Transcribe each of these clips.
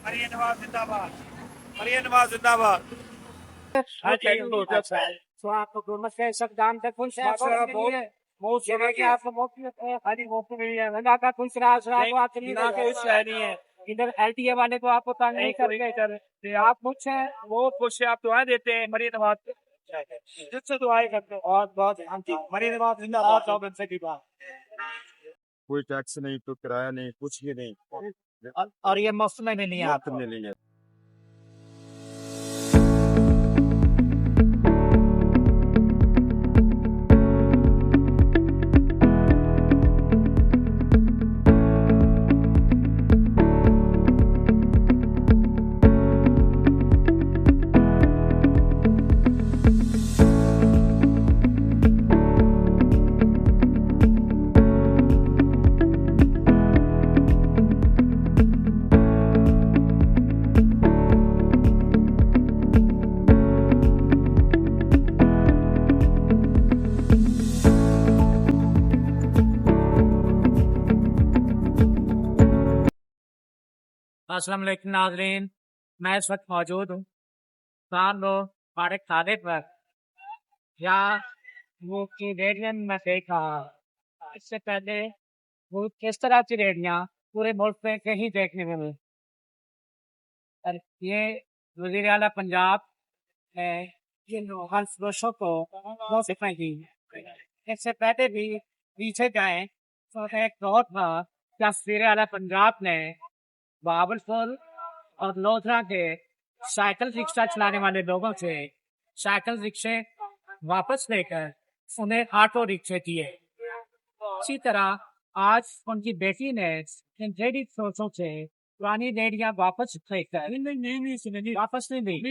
मरियम नवाज जिंदाबाद। मरियम नवाज जिंदाबाद। हाँ जी, अच्छा है। तो आपको हुकूमत के इक़दाम से खुश है? माशाल्लाह बहुत बहुत ये देखिए आपको मुफ्त में खाली मुफ्त मिली है। मैंने कहा खुश रहा आपको आप चलिए ना कोई शायद नहीं है। इधर एलटीए वाले तो आपको तंग नहीं करते, आप खुश हैं? बहुत खुश है। आप दुआएं देते हैं मरियम नवाज जिससे दुआएं करते हैं। बहुत बहुत मरियम नवाज जिंदाबाद। बहुत से की बात। कोई टैक्स नहीं, तो किराया नहीं, कुछ भी नहीं। और ये मुफ्त में मिली है मुफ्त आपको। मिली है। अस्सलाम वालेकुम नाज़रीन, मैं इस वक्त मौजूद हूँ खान रोड फाटक थाने पर। यहाँ वो की रेडियन में देखा इससे पहले वो किस तरह की रेडियाँ पूरे मुल्क में कहीं देखने में मिली। और ये वज़ीर आला पंजाब है जिन फरोशों को बहुत सिखाई दी। इससे पहले भी पीछे जाए तो एक दौर था जब वज़ीर आला पंजाब ने बाबरपुर और लोधरा के साइकिल रिक्शा चलाने वाले लोगों से साइकिल रिक्शे वापस लेकर उन्हें ऑटो रिक्शे दिए। इसी तरह आज उनकी बेटी ने इन रेडी सोचों से पुरानी रेडियां वापस लेकर वापस नहीं दी।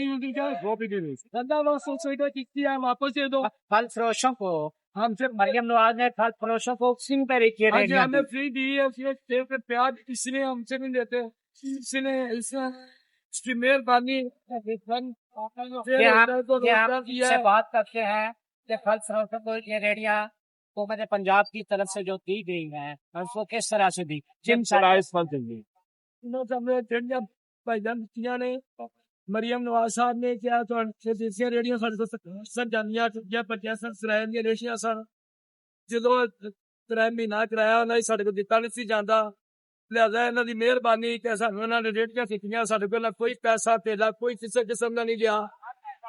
वापस दे दो फल फरोशों को। हमसे मरियम नवाज ने फल फरोशों को सिंह पर एक हमें फ्री दी है। सेब के प्याज इसलिए हमसे नहीं देते। इसने इसकी मेहरबानी से बात करते हैं कि फल फरोशों को ये रेडियां हुकूमत पंजाब की तरफ से जो दी गई है उसको किस तरह से दी। जिन ने मरियम नवाज साहब ने किया तो रेडियो सर जानिया बच्चियां सन सराय दी रेशियां सन जो त्रै महीना कराया उन्हें साढ़े को दिता नहीं सी जाता। लिहाजा इन्हों की मेहरबानी उन्होंने रेडियां सीखियां साढ़े को कोई पैसा तेला कोई किसी किस्म का नहीं गया।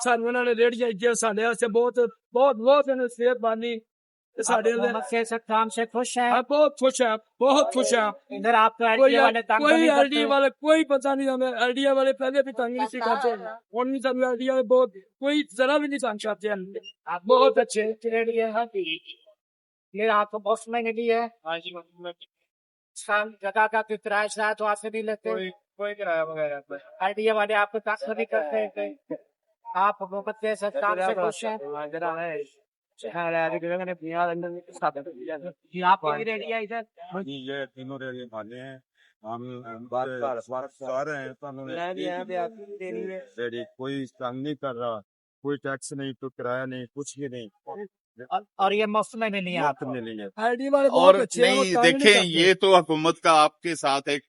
सानू उन्होंने रेडियां दित्तियां साढ़े वास्ते बहुत बहुत बहुत मेहरबानी। काम से खुश है? बहुत खुश है, बहुत खुश है। इधर आप तो कोई कोई एलडीए वाले कोई पता नहीं हमें। एलडीए वाले पहले भी तंग नहीं सिखाते और नहीं सब एलडीए वाले बहुत कोई जरा भी नहीं तंग करते हैं। बहुत अच्छे ये आपको बहुत महंगी है। हाँ जी, जगह का किराया तो आपसे नहीं लेते? कोई किराया वगैरह एलडीए वाले आपको टैक्स नहीं करते? आप हुकूमत के काम से खुश हैं? आपको भी रेडिया इधर ये तीनों रेडियो वाले हैं। हम सारे हैं। रेडी कोई तंग नहीं कर रहा, कोई टैक्स नहीं, तो किराया नहीं, कुछ भी नहीं। और ये मुफ्त में मिली है आपको। मिली है। एलडीए वाले और बहुत अच्छे हैं। नहीं देखें, ये तो हुकूमत का आपके साथ एक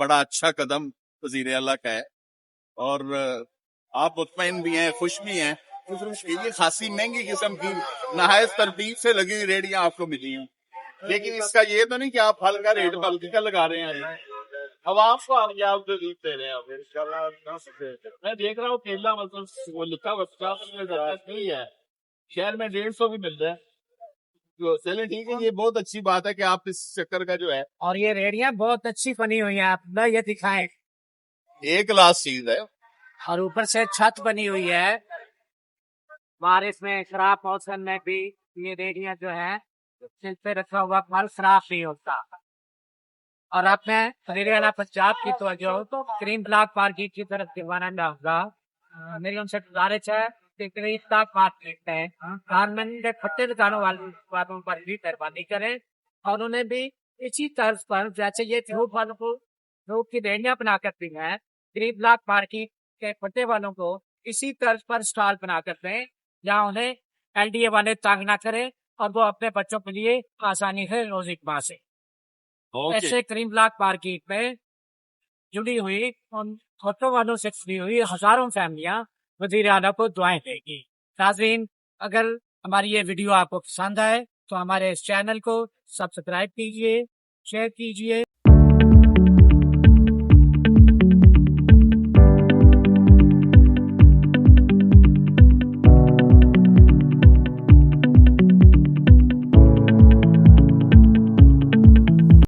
बड़ा अच्छा कदम वज़ीर आला का है और आप मुतमईन भी हैं, खुश भी हैं। ये खासी महंगी किस्म की नहायत तरतीब से लगी हुई रेडियां आपको मिली हैं, लेकिन इसका ये तो नहीं कि आप फल का रेट बल्कि का लगा रहे हैं। अब आपको आप दे रहे हैं। मैं देख रहा हूँ केला मतलब वो लिखा नहीं है, शहर में 150 भी मिल रहा है। तो चले ठीक है, ये बहुत अच्छी बात है कि आप इस चक्कर का जो है। और ये रेडियां बहुत अच्छी बनी हुई है, आप ना ये दिखाएं। एक क्लास चीज है और ऊपर से छत बनी हुई है। बारिश में खराब मौसम में भी ये रेडियां जो है सिर पे रखा हुआ फल खराब नहीं होता। और अब मैं हरियाणा पंजाब की तो ग्रीन ब्लॉक मार्केट की तरफ दीवाना डालूंगा। मेरी उनसे गुजारिश है कि ग्रीन ब्लॉक मार्केट में गवर्नमेंट फट्टे दुकानों वालों पर भी मेहरबानी करें और उन्हें भी इसी तर्ज पर जैसे ये फ्रूट वालों को फ्रूट की रेडियां बना करती हैं, ग्रीन ब्लॉक मार्केट के फट्टे वालों को इसी तर्ज पर स्टॉल बना कर दें जहाँ उन्हें एलडीए वाले तंग ना करें और वो अपने बच्चों के लिए आसानी से रोजी कमा से। ऐसे ग्रीन ब्लॉक मार्केट में जुड़ी हुई उन ऑटो वालों से जुड़ी हुई हजारों फैमिलियां वजीर आला को दुआएं देगी। नाज़रीन, अगर हमारी ये वीडियो आपको पसंद आए तो हमारे इस चैनल को सब्सक्राइब कीजिए, शेयर कीजिए